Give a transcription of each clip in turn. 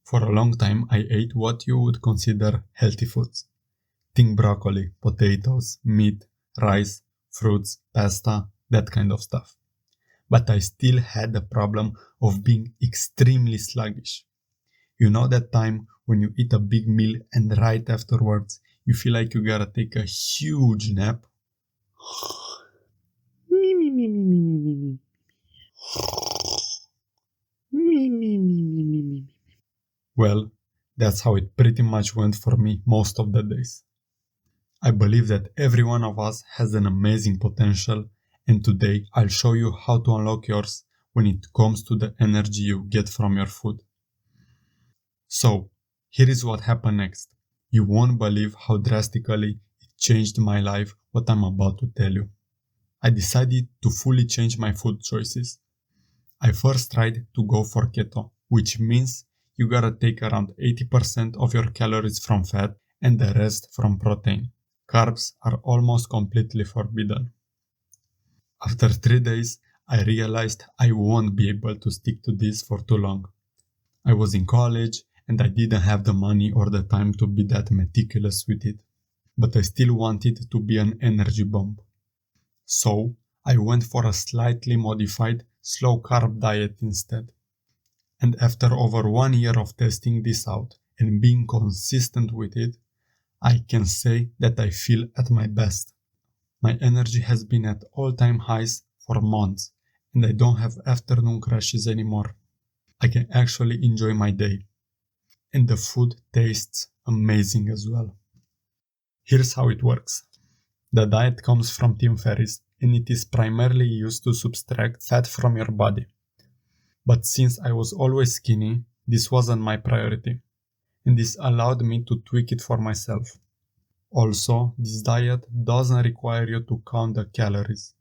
For a long time, I ate what you would consider healthy foods. Think broccoli, potatoes, meat, rice, fruits, pasta, that kind of stuff. But I still had the problem of being extremely sluggish. You know that time when you eat a big meal and right afterwards you feel like you gotta take a huge nap? Me, me, me, me, me, me, me, me. Me, me, me, me, me, me. Well, that's how it pretty much went for me most of the days. I believe that every one of us has an amazing potential, and today I'll show you how to unlock yours when it comes to the energy you get from your food. So, here is what happened next. You won't believe how drastically it changed my life what I'm about to tell you. I decided to fully change my food choices. I first tried to go for keto, which means you gotta take around 80% of your calories from fat and the rest from protein. Carbs are almost completely forbidden. After 3 days, I realized I won't be able to stick to this for too long. I was in college and I didn't have the money or the time to be that meticulous with it. But I still wanted to be an energy bomb. So, I went for a slightly modified slow carb diet instead. And after over 1 year of testing this out and being consistent with it, I can say that I feel at my best. My energy has been at all-time highs for months, and I don't have afternoon crashes anymore. I can actually enjoy my day. And the food tastes amazing as well. Here's how it works. The diet comes from Team Ferriss, and it is primarily used to subtract fat from your body. But since I was always skinny, this wasn't my priority, and this allowed me to tweak it for myself. Also, this diet doesn't require you to count the calories.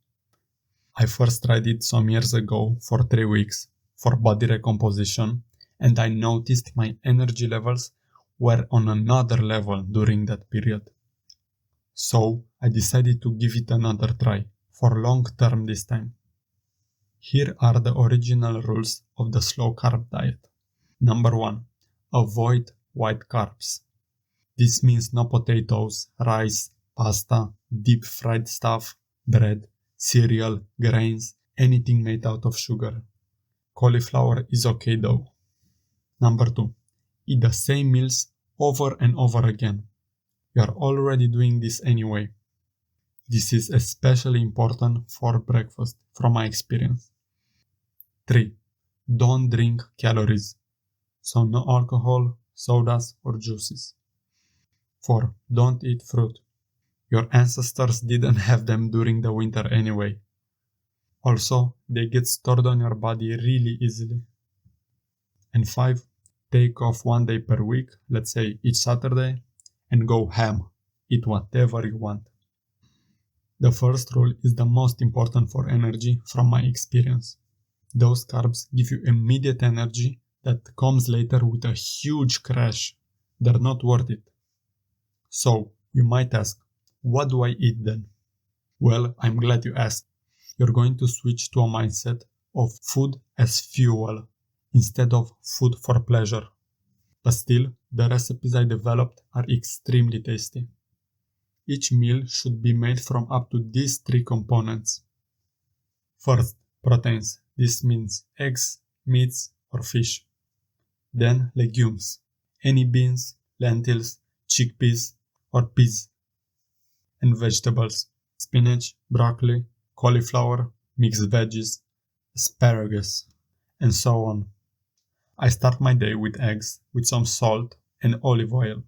I first tried it some years ago for 3 weeks for body recomposition, and I noticed my energy levels were on another level during that period. So, I decided to give it another try, for long term this time. Here are the original rules of the slow carb diet. Number 1. Avoid white carbs. This means no potatoes, rice, pasta, deep fried stuff, bread, cereal, grains, anything made out of sugar. Cauliflower is okay though. Number 2. Eat the same meals over and over again. You are already doing this anyway. This is especially important for breakfast, from my experience. 3. Don't drink calories. So no alcohol, sodas or juices. 4. Don't eat fruit. Your ancestors didn't have them during the winter anyway. Also, they get stored on your body really easily. And 5. Take off 1 day per week, let's say each Saturday, and go ham. Eat whatever you want. The first rule is the most important for energy from my experience. Those carbs give you immediate energy that comes later with a huge crash. They're not worth it. So, you might ask, what do I eat then? Well, I'm glad you asked. You're going to switch to a mindset of food as fuel instead of food for pleasure. But still, the recipes I developed are extremely tasty. Each meal should be made from up to these 3 components. First, proteins. This means eggs, meats, or fish. Then, legumes. Any beans, lentils, chickpeas, or peas. And vegetables. Spinach, broccoli, cauliflower, mixed veggies, asparagus, and so on. I start my day with eggs, with some salt and olive oil.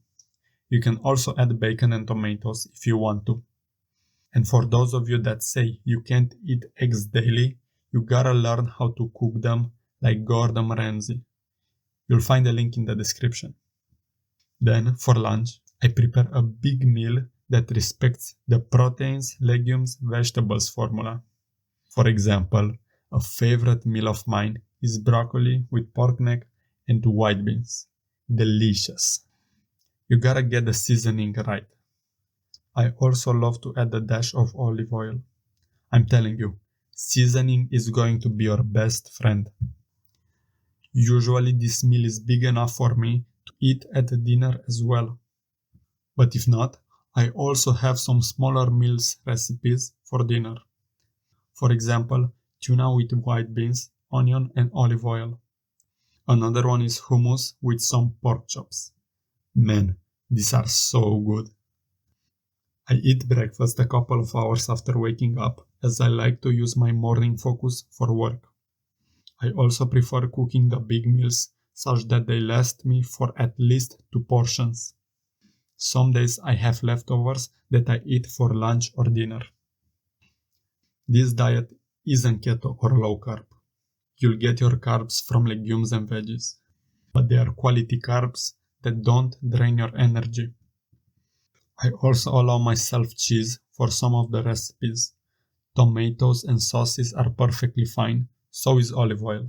You can also add bacon and tomatoes if you want to. And for those of you that say you can't eat eggs daily, you gotta learn how to cook them like Gordon Ramsey. You'll find a link in the description. Then, for lunch, I prepare a big meal that respects the proteins, legumes, vegetables formula. For example, a favorite meal of mine is broccoli with pork neck and white beans. Delicious. You gotta get the seasoning right. I also love to add a dash of olive oil. I'm telling you, seasoning is going to be your best friend. Usually this meal is big enough for me to eat at dinner as well. But if not, I also have some smaller meals recipes for dinner. For example, tuna with white beans, onion and olive oil. Another one is hummus with some pork chops. Man, these are so good. I eat breakfast a couple of hours after waking up, as I like to use my morning focus for work. I also prefer cooking the big meals such that they last me for at least 2 portions. Some days I have leftovers that I eat for lunch or dinner. This diet isn't keto or low carb. You'll get your carbs from legumes and veggies, but they are quality carbs that don't drain your energy. I also allow myself cheese for some of the recipes. Tomatoes and sauces are perfectly fine, so is olive oil.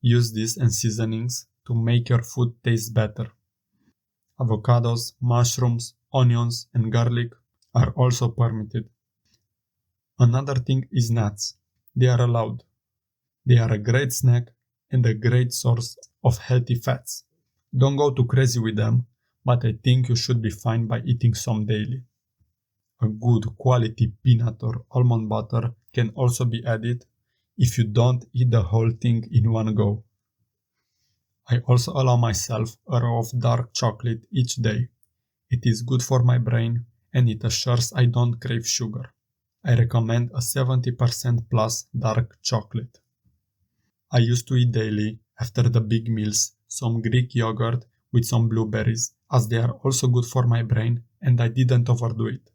Use this and seasonings to make your food taste better. Avocados, mushrooms, onions, and garlic are also permitted. Another thing is nuts. They are allowed. They are a great snack and a great source of healthy fats. Don't go too crazy with them, but I think you should be fine by eating some daily. A good quality peanut or almond butter can also be added if you don't eat the whole thing in one go. I also allow myself a row of dark chocolate each day. It is good for my brain and it assures I don't crave sugar. I recommend a 70% plus dark chocolate. I used to eat daily, after the big meals, some Greek yogurt with some blueberries, as they are also good for my brain and I didn't overdo it.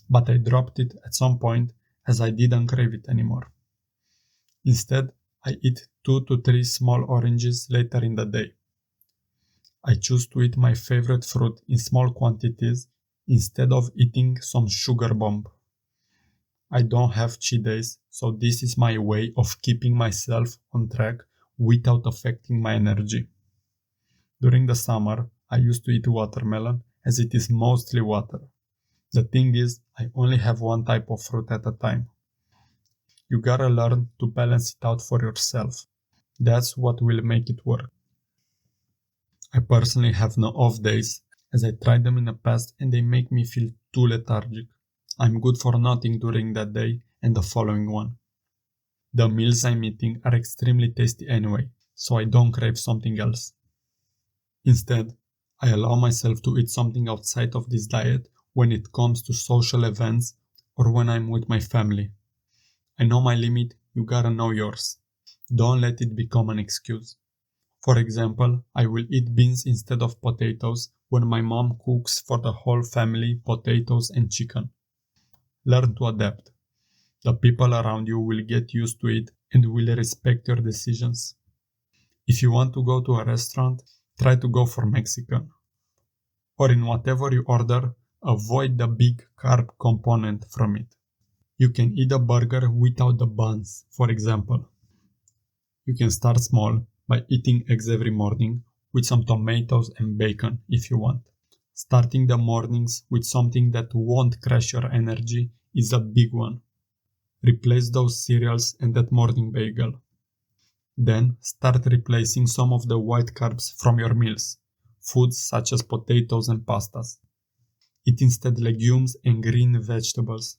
But I dropped it at some point as I didn't crave it anymore. Instead, I eat 2 to 3 small oranges later in the day. I choose to eat my favorite fruit in small quantities instead of eating some sugar bomb. I don't have cheat days, so this is my way of keeping myself on track without affecting my energy. During the summer, I used to eat watermelon as it is mostly water. The thing is, I only have one type of fruit at a time. You gotta learn to balance it out for yourself. That's what will make it work. I personally have no off days, as I tried them in the past and they make me feel too lethargic. I'm good for nothing during that day and the following one. The meals I'm eating are extremely tasty anyway, so I don't crave something else. Instead, I allow myself to eat something outside of this diet when it comes to social events or when I'm with my family. I know my limit, you gotta know yours. Don't let it become an excuse. For example, I will eat beans instead of potatoes when my mom cooks for the whole family potatoes and chicken. Learn to adapt. The people around you will get used to it and will respect your decisions. If you want to go to a restaurant, try to go for Mexican. Or in whatever you order, avoid the big carb component from it. You can eat a burger without the buns, for example. You can start small by eating eggs every morning with some tomatoes and bacon if you want. Starting the mornings with something that won't crash your energy is a big one. Replace those cereals and that morning bagel. Then start replacing some of the white carbs from your meals, foods such as potatoes and pastas. Eat instead legumes and green vegetables.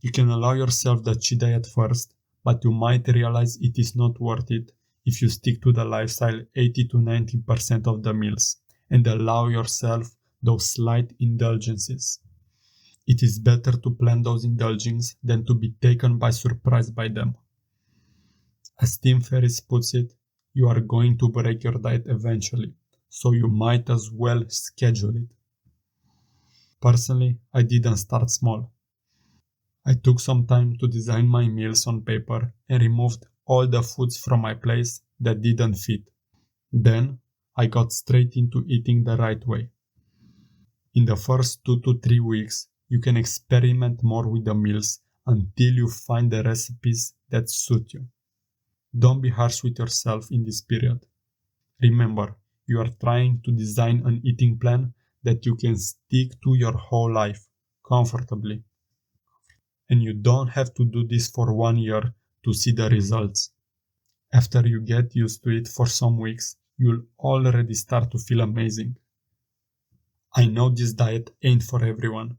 You can allow yourself the cheat day at first, but you might realize it is not worth it if you stick to the lifestyle 80 to 90% of the meals and allow yourself those slight indulgences. It is better to plan those indulgences than to be taken by surprise by them. As Tim Ferriss puts it, you are going to break your diet eventually, so you might as well schedule it. Personally, I didn't start small. I took some time to design my meals on paper and removed all the foods from my place that didn't fit. Then, I got straight into eating the right way. In the first 2 to 3 weeks, you can experiment more with the meals until you find the recipes that suit you. Don't be harsh with yourself in this period. Remember, you are trying to design an eating plan that you can stick to your whole life, comfortably. And you don't have to do this for 1 year to see the results. After you get used to it for some weeks, you'll already start to feel amazing. I know this diet ain't for everyone,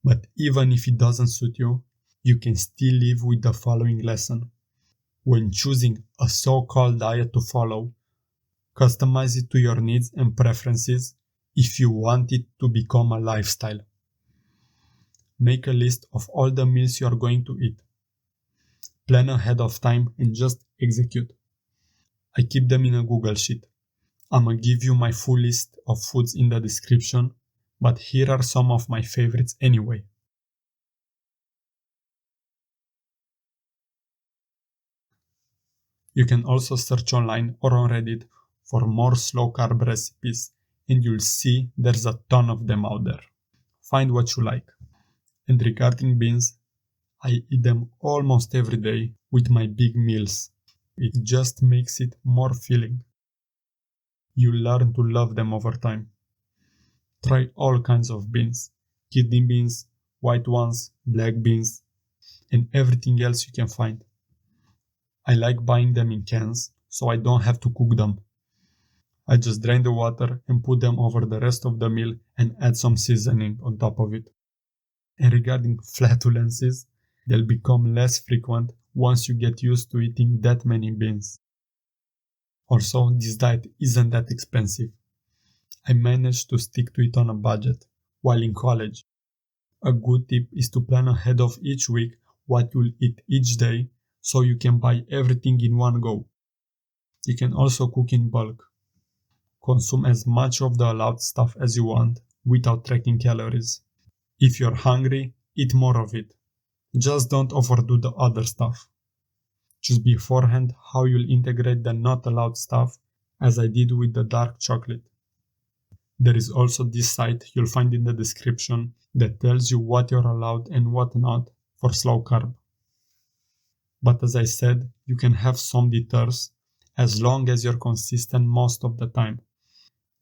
but even if it doesn't suit you, you can still live with the following lesson. When choosing a so-called diet to follow, customize it to your needs and preferences if you want it to become a lifestyle. Make a list of all the meals you are going to eat. Plan ahead of time and just execute. I keep them in a Google Sheet. I'm gonna give you my full list of foods in the description, but here are some of my favorites anyway. You can also search online or on Reddit for more slow carb recipes, and you'll see there's a ton of them out there. Find what you like. And regarding beans, I eat them almost every day with my big meals. It just makes it more filling. You learn to love them over time. Try all kinds of beans. Kidney beans, white ones, black beans, and everything else you can find. I like buying them in cans, so I don't have to cook them. I just drain the water and put them over the rest of the meal and add some seasoning on top of it. And regarding flatulences, they'll become less frequent once you get used to eating that many beans. Also, this diet isn't that expensive. I managed to stick to it on a budget while in college. A good tip is to plan ahead of each week what you'll eat each day so you can buy everything in one go. You can also cook in bulk. Consume as much of the allowed stuff as you want without tracking calories. If you're hungry, eat more of it. Just don't overdo the other stuff. Choose beforehand how you'll integrate the not allowed stuff, as I did with the dark chocolate. There is also this site you'll find in the description that tells you what you're allowed and what not for slow carb. But as I said, you can have some detours as long as you're consistent most of the time.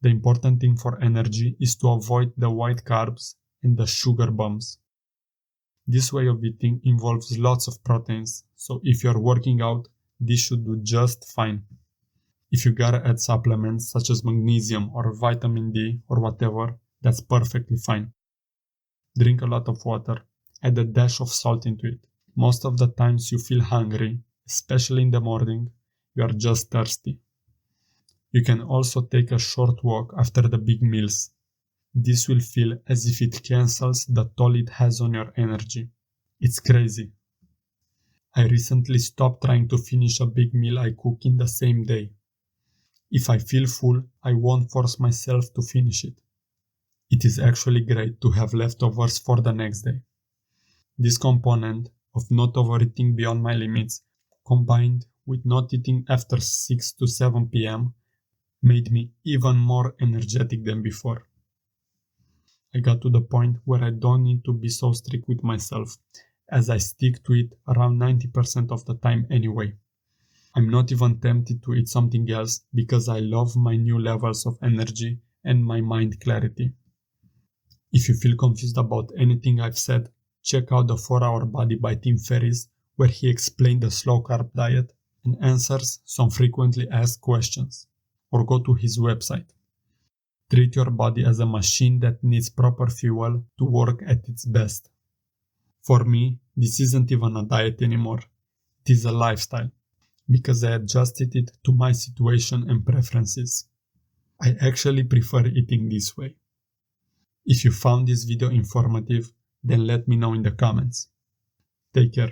The important thing for energy is to avoid the white carbs and the sugar bombs. This way of eating involves lots of proteins, so if you're working out, this should do just fine. If you gotta add supplements such as magnesium or vitamin D or whatever, that's perfectly fine. Drink a lot of water, add a dash of salt into it. Most of the times you feel hungry, especially in the morning, you are just thirsty. You can also take a short walk after the big meals. This will feel as if it cancels the toll it has on your energy. It's crazy. I recently stopped trying to finish a big meal I cook in the same day. If I feel full, I won't force myself to finish it. It is actually great to have leftovers for the next day. This component of not overeating beyond my limits, combined with not eating after 6 to 7 p.m., made me even more energetic than before. I got to the point where I don't need to be so strict with myself, as I stick to it around 90% of the time anyway. I'm not even tempted to eat something else because I love my new levels of energy and my mind clarity. If you feel confused about anything I've said, check out the 4-Hour Body by Tim Ferriss, where he explained the slow carb diet and answers some frequently asked questions. Or go to his website. Treat your body as a machine that needs proper fuel to work at its best. For me, this isn't even a diet anymore. It is a lifestyle, because I adjusted it to my situation and preferences. I actually prefer eating this way. If you found this video informative, then let me know in the comments. Take care.